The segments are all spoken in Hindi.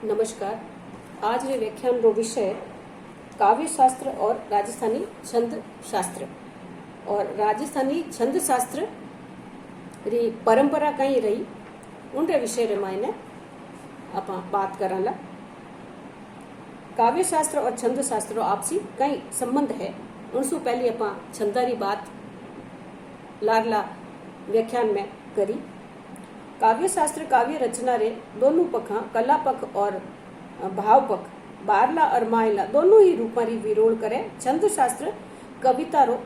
नमस्कार। आज रे व्याख्यान रो विषय काव्य शास्त्र और राजस्थानी छंद शास्त्र। और राजस्थानी छंद शास्त्र री परंपरा कहीं रही उन रे विषय रे मायने आप बात कराला। काव्य शास्त्र और छंद शास्त्र आपसी कई संबंध है। उनसे पहले आप छंदा री बात लारला व्याख्यान में करी। काव्य शास्त्र काव्य रचना रे दोनों पक्ष कला पक्ष और भाव पक्ष बारला और मायला दोनों ही रूप री विरोध करे। छंद शास्त्र कविता रो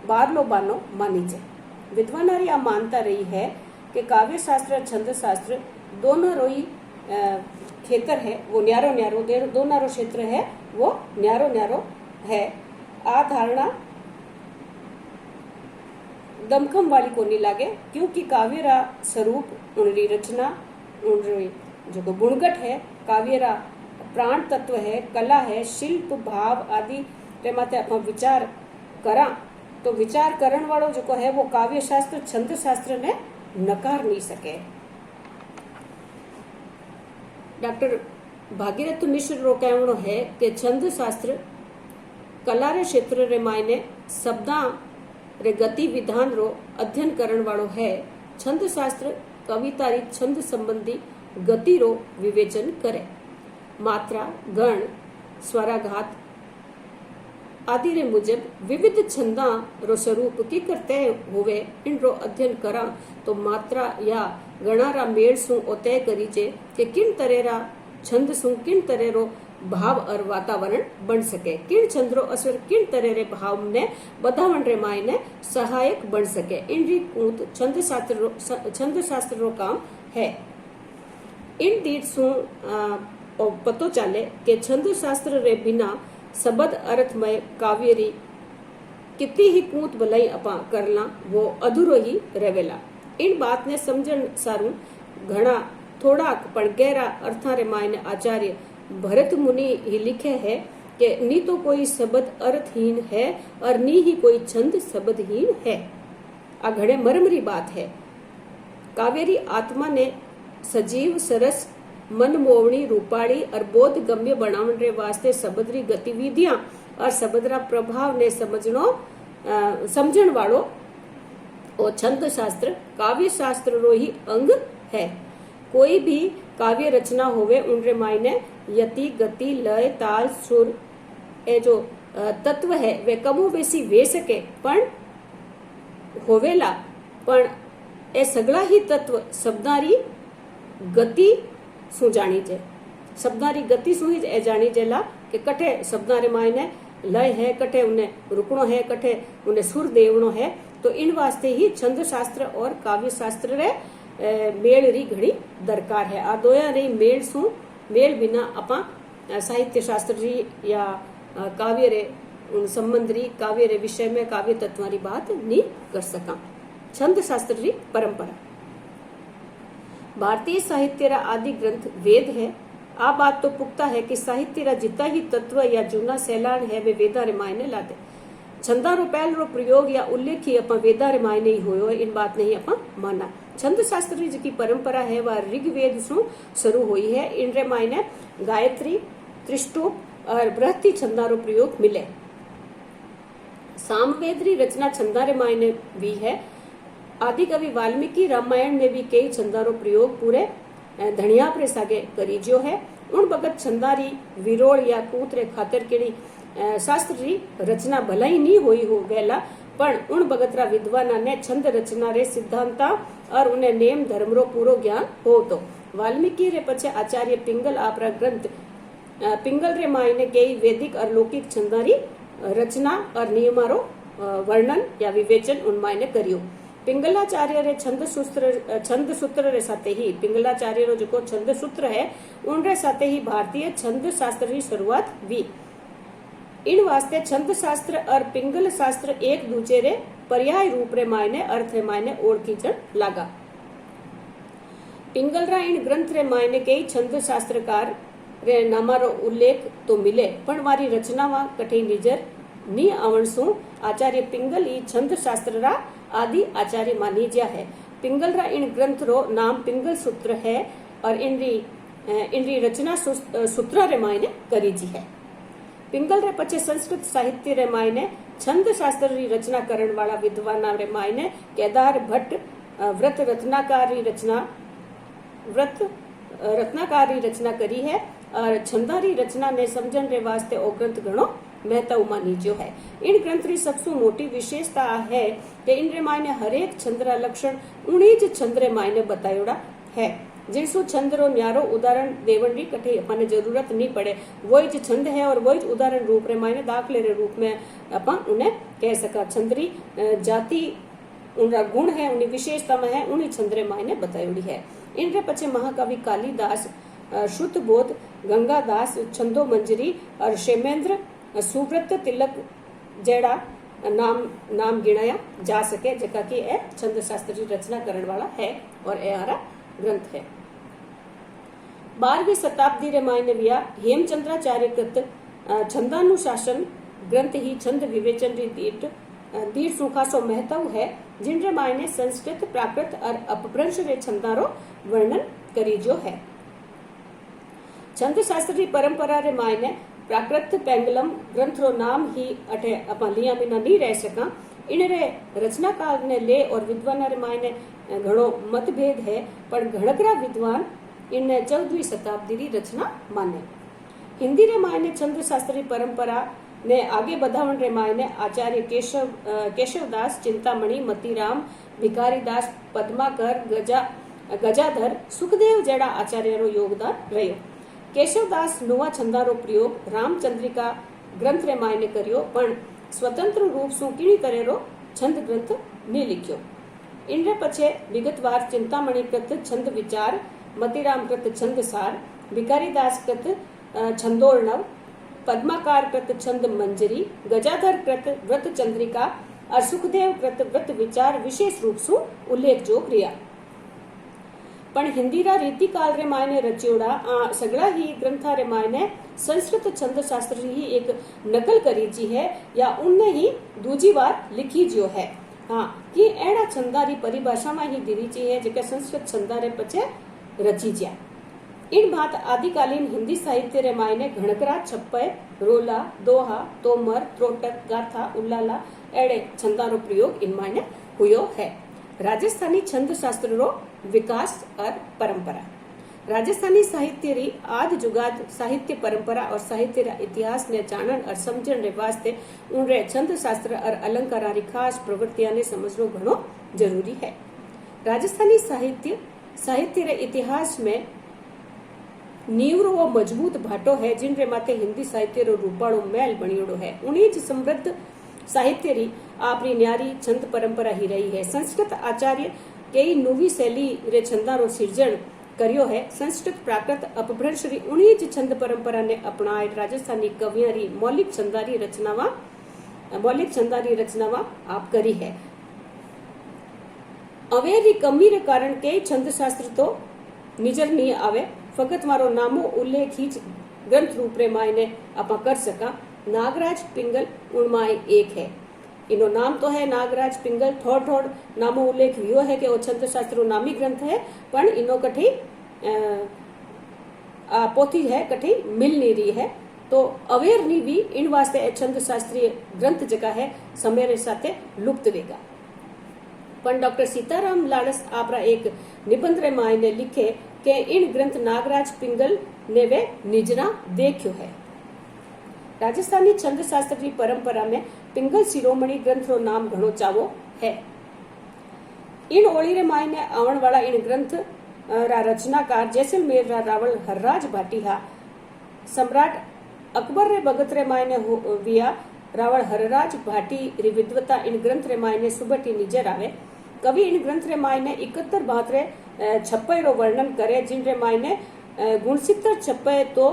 बारलो बानो मानी जाए। विद्वाना री आ मानता रही है कि काव्य शास्त्र और छंद शास्त्र दोनों रो ही क्षेत्र है वो न्यारो न्यारो दोनों रो क्षेत्र है वो न्यारो न्यारो है। आ धारणा दमखम वाली को नहीं लागे, क्योंकि काव्य रा स्वरूप उनरी रचना उनरी जो गुणगट है, काव्य रा प्राण तत्व है, कला है, शिल्प भाव आदि रे माते आप विचार करा तो विचार करण वालों जो है वो काव्य शास्त्र छंद शास्त्र ने नकार नहीं सके। डॉक्टर भागीरथ मिश्र रो कहणो है कि छंद शास्त्र कला रे क्षेत्र रे मायने शब्दा रे गति विधान रो अध्ययन करण वालो है। छंद शास्त्र कविता री छंद संबंधी गति रो विवेचन करे। मात्रा गण स्वराघात आदि रे मुजब विविध छंदा रो स्वरूप की करते होवे इन रो अध्ययन करा तो मात्रा या गणा रा मेल सु तय करी जे कि किन तरह रा छंद सु किन तरह रो भाव और वातावरण बन सके, किन छंद रो असर किन तरह रे भाव ने बधावन रे मायने सहायक बन सके। इन री कूत छंद शास्त्र रो काम है। इन दीट सु पतो चले कि छंद शास्त्र रे बिना शब्द अर्थमय काव्य री कितनी ही कूत भलाई अपा करला वो अधूरो ही रहेला। इन बात ने समझन सारू घना थोड़ा पण गहरा अर्था रे मायने आचार्य भरत मुनि ही लिखे है कि नी तो कोई शब्द अर्थहीन है और नी ही कोई छंद शब्दहीन है। आ घड़े मरमरी बात है। कावेरी आत्मा ने सजीव सरस मन मोवणी रूपाड़ी और बोध गम्य बनावन रे वास्ते शब्द री गतिविधियां और शब्द रा प्रभाव ने समझण वालो और छंद शास्त्र काव्य शास्त्र रो ही अंग है। कोई भी काव्य रचना होवे उनरे मायने यति गति लय ताल सुर ए जो तत्व है वे कमो बेसी वे सके पण होवेला पण ए सगळा ही तत्व शब्दारी गति सु जानी जे। शब्दारी गति सु ही ए जानी जेला कि कठे शब्दारे मायने लय है, कठे उन्हें रुकणो है, कठे उन्हें सुर देवणो है। तो इन वास्ते ही छंद शास्त्र और काव्य शास्त्र रे मेल री घड़ी दरकार है। आ दोया री मेल सु मेल बिना अपा साहित्य शास्त्र री या काव्य रे संबंध री काव्य रे विषय में काव्य तत्व री बात नहीं कर सका। छंद शास्त्र री परंपरा भारतीय साहित्य रा आदि ग्रंथ वेद है। आ बात तो पुख्ता है कि साहित्य रा जितना ही तत्व या जूना सैलान है वे वेदा रे मायने लाते। छंदा रो पहल रो प्रयोग या उल्लेख ही अपा वेदा रे मायने ही होयो, इन बात नहीं अपा माना। छंद शास्त्र री जी परंपरा है वह ऋग्वेद सु शुरू हुई है। इन रे मायने गायत्री त्रिष्टुप और बृहति छंदा रो प्रयोग मिले। सामवेद री रचना छंदा रे मायने भी है। आदि कवि वाल्मीकि रामायण में भी कई छंदा रो प्रयोग पूरे धनिया प्रे सागे करी जो है। उन बगत छंदारी विरोड़ या कूत रे खातर केड़ी शास्त्र री रचना भलाई नहीं हुई हो वेला पण उन बगतरा विद्वाना ने छंद रचना रे सिद्धांता और उन्हें नेम धर्म रो पूरो ज्ञान हो। तो वाल्मीकि रे पछे आचार्य पिंगल आपरा ग्रंथ पिंगल रे मायने कई वैदिक और लौकिक छंदारी रचना और नियमारो वर्णन या विवेचन उन मायने करियो। पिंगलाचार्य रे छंद सूत्र रे साथे ही पिंगलाचार्य रो जो छंद सूत्र है उन रे साथे ही भारतीय छंद शास्त्र री शुरुआत हुई। इन वास्ते छंद शास्त्र और पिंगल शास्त्र एक दूसरे रे पर्याय रूप रे मायने अर्थ रे मायने ओळखी जण लागा। पिंगल रा इन ग्रंथ रे मायने कई छंद शास्त्रकार रे नामारो उल्लेख तो मिले पण वारी रचनावा कठे निजर नी आवण सु आचार्य पिंगल ई छंद शास्त्र रा आदि आचार्य मानी ज्या है। पिंगल रा इन ग्रंथ रो नाम पिंगल सूत्र है और इन री इनरी रचना सूत्र रे मायने करी जी है। पिंगल रे पछे संस्कृत साहित्य रे मायने छंद शास्त्र री रचना करण वाला विद्वाना रे मायने केदार भट्ट व्रत रत्नाकार री रचना करी है और छंदारी रचना ने समझण रे वास्ते ओ ग्रंथ घणो महत्व मानीजो है। इन ग्रंथ री सबसे मोटी विशेषता है कि इन रे मायने हरेक छंद रा लक्षण उन्हीं ज छंद रे मायने बतायोड़ा है। जिनसु छंद रो न्यारो उदाहरण देवन री कठे अपने जरूरत नहीं पड़े, वही ज छंद है और वही उदाहरण रूप रे मायने दाखले रे रूप में अपन उन्हें कह सका। छंदरी जाति उनका गुण है, उन्हीं विशेषता में है, उन्हीं छंद रे मायने बतायोड़ी है। इन रे पछे महाकवि कालिदास, श्रुत बोध, गंगादास, छंदो मंजरी और क्षेमेंद्र सुव्रत तिलक जेड़ा नाम गिनाया जा सके, जका कि ए छंद शास्त्र की रचना करण वाला है और ए हरा ग्रंथ है। 12वीं शताब्दी रे मायने विया हेमचंद्राचार्य कृत छंदानुशासन ग्रंथ ही छंद विवेचन री दीर्घ सुखासो महत्व है, जिन रे मायने संस्कृत, प्राकृत और अपभ्रंश रे छंदारो वर्णन करी जो है। छंद शास्त्र की परंपरा रे मायने प्राकृत पेंगलम ग्रंथ रो नाम ही अठे अपन लिया बिना नहीं रह सका। इन रे रचनाकार ने ले और विद्वान रे मायने घणो मतभेद है, पर घणकरा विद्वान इन 14वीं शताब्दी री रचना माने। हिंदी रे मायने छंद शास्त्र की परंपरा ने आगे बढ़ावन रे मायने आचार्य केशवदास, चिंतामणि, मतीराम, भिखारीदास, पद्माकर, गजाधर, सुखदेव जेड़ा आचार्य रो योगदान रह्यो। केशवदास नुआ छंदारो प्रयोग रामचंद्रिका ग्रंथ रे मायने कर्यो, पण स्वतंत्र रूप सु कीणी तरह रो छंद ग्रंथ ने लिख्यो। इन रे पछे विगतवार चिंतामणि कृत छंद विचार, मतीराम कृत छंद सार, भिखारीदास कृत छंदोर्णव, पद्माकार कृत छंद मंजरी, गजाधर कृत व्रत चंद्रिका और सुखदेव कृत व्रत विचार विशेष रूप सु उल्लेख जोग रिया। पण हिंदी रा रीति काल रे मायने रचियोड़ा सगड़ा ही ग्रंथा रे मायने संस्कृत छंद शास्त्र ही एक नकल करी जी है या उनने ही दूजी बार लिखी जो है। हाँ, कि एड़ा छंदारी परिभाषा में ही दीरी जी है जेके संस्कृत छंदारे पचे रची जा। इन बात आदिकालीन हिंदी साहित्य रे मायने घणकरा, छप्पय, रोला, दोहा, तोमर, त्रोटक, गाथा, उल्लाला एड़े छंदारो प्रयोग इन मायने हुयो है। राजस्थानी छंद शास्त्र रो विकास और परंपरा। राजस्थानी साहित्य री आद जुगाद साहित्य परंपरा और साहित्य रा इतिहास ने जानन और समझण रे वास्ते उनरे छंद शास्त्र और अलंकार री खास प्रवृत्तियां ने समझनो घणो जरूरी है। राजस्थानी साहित्य रे इतिहास में नीवरो वो मजबूत भाटो है, जिन रे माथे हिंदी साहित्य रो रूपाळो मेल बणियोड़ो है। उन्हीं समृद्ध साहित्य री आपरी न्यारी छंद परंपरा ही रही है। संस्कृत आचार्य कई नवी शैली रे छंदारो सिर्जन करियो है। संस्कृत, प्राकृत, अपभ्रंश री उन्हीं छंद परंपरा ने अपनाए राजस्थानी कवियां री मौलिक छंदारी रचनावा आप करी है। अवेर री कमी रे कारण कई छंद शास्त्र तो निजर नहीं आवे, फकत मारो नामो उल्लेख ही ग्रंथ रूप रे मायने आपा कर सका। नागराज पिंगल उनमाय एक है। इनो नाम तो है नागराज पिंगल, थोड़ नामो उल्लेख यो है कि वो छंद शास्त्र नामी ग्रंथ है, पण इनो कठी पोथी है कठी मिल नहीं रही है, तो अवेर नी भी इन वास्ते छंद शास्त्रीय ग्रंथ जगह है समय रे साथे लुप्त वेगा। पण डॉक्टर सीताराम लाडस आपरा एक निबंध रे मायने लिखे कि इन ग्रंथ नागराज पिंगल ने वे निजना देखियो है। राजस्थानी छंद शास्त्र की परंपरा में पिंगल शिरोमणि ग्रंथ रो नाम घणो चावो है। इन ओळी रे मायने आवण वाला इन ग्रंथ रा रचनाकार जैसलमेर रा रावल हरराज भाटी हा। सम्राट अकबर रे भगत रे मायने विया रावल हरराज भाटी री विद्वता इन ग्रंथ रे मायने सुबटी निजर आवे। कवि इन ग्रंथ रे मायने 71 भातरे छप्पय रो वर्णन करे, जिन रे मायने गुणसितर छप्पय तो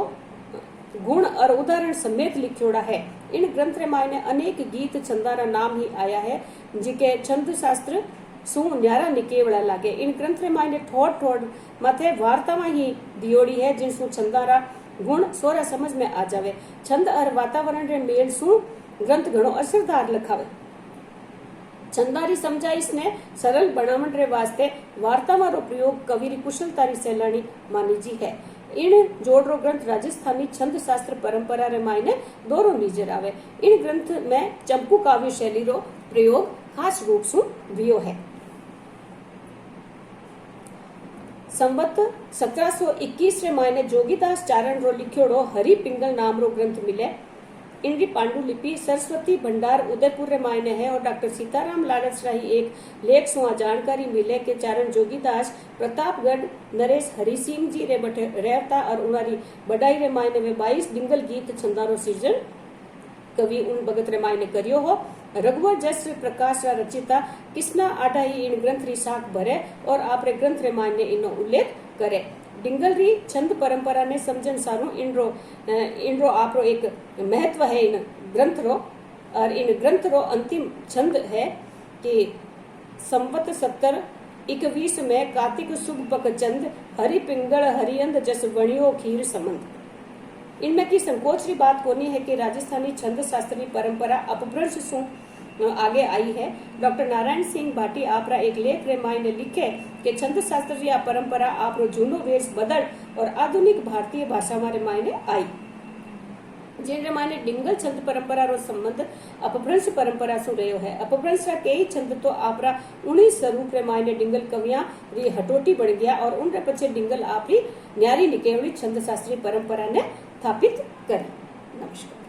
गुण और उदाहरण समेत लिखोड़ा है। इन ग्रंथ रे मायने अनेक गीत छंदारा नाम ही आया है, जिके छंद शास्त्र सु न्यारा निकेवड़ा लागे। इन ग्रंथ रे मायने थोड़ माथे वार्ता में ही दियोड़ी है, जिनसु छंदारा गुण सोरा समझ में आ जावे। छंद और वातावरण रे मेल सु ग्रंथ घणो असरदार लखावे। छंदारी समझाइश ने सरल बनावण रे वास्ते वार्ता मारो प्रयोग कवि री कुशलता री सैलानी मानी जी है। इन जोड़रो ग्रंथ राजस्थानी छंद शास्त्र परंपरा रे मायने दोरो नीजर आवे। इन ग्रंथ में चंपू काव्य शैली रो प्रयोग खास रूप से वियो है। संवत 1721 रे मायने जोगीदास चारण रो लिखियोड़ो हरि पिंगल नाम रो ग्रंथ मिले। इनकी पांडुलिपि सरस्वती भंडार उदयपुर रे मायने है और डॉक्टर सीताराम लाड़सराही एक लेख सुहा जानकारी मिले कि चारण जोगीदास प्रतापगढ़ नरेश हरि सिंह जी रे बटे रहता और उनारी बड़ाई रे मायने में 22 डिंगल गीत छंदारो सृजन कवि उन भगत रे मायने करियो हो। रघुवर जस प्रकाश रा रचिता किसना आडाई इन ग्रंथ री साख भरे और आपरे ग्रंथ रे मायने इनो उल्लेख करे। डिंगल री छंद परंपरा ने समझन सारू इनरो आपरो एक महत्व है इन ग्रंथ रो और इन ग्रंथ रो अंतिम छंद है कि संवत 1721 में कार्तिक शुभ पक चंद हरि पिंगल हरियंद जस वणियो खीर संबंध। इनमें की संकोच की बात कोनी है कि राजस्थानी छंद शास्त्री परंपरा अपभ्रंश सु आगे आई है। डॉक्टर नारायण सिंह भाटी आपरा एक लेख रे मायने लिखे कि छंद शास्त्रीय परंपरा आपरो जूनो वेश बदल और आधुनिक भारतीय भाषा मारे मायने आई। जिन रे मायने डिंगल छंद परंपरा रो संबंध अपभ्रंश परंपरा सु रह्यो है। अपभ्रंश का कई छंद तो आपरा 19 स्वरूप रे मायने डिंगल कवियां री हटोटी बन गया और उन रे पछे डिंगल आपरी न्यारी निकेवड़ी छंद शास्त्री परंपरा ने स्थापित करी। नमस्कार।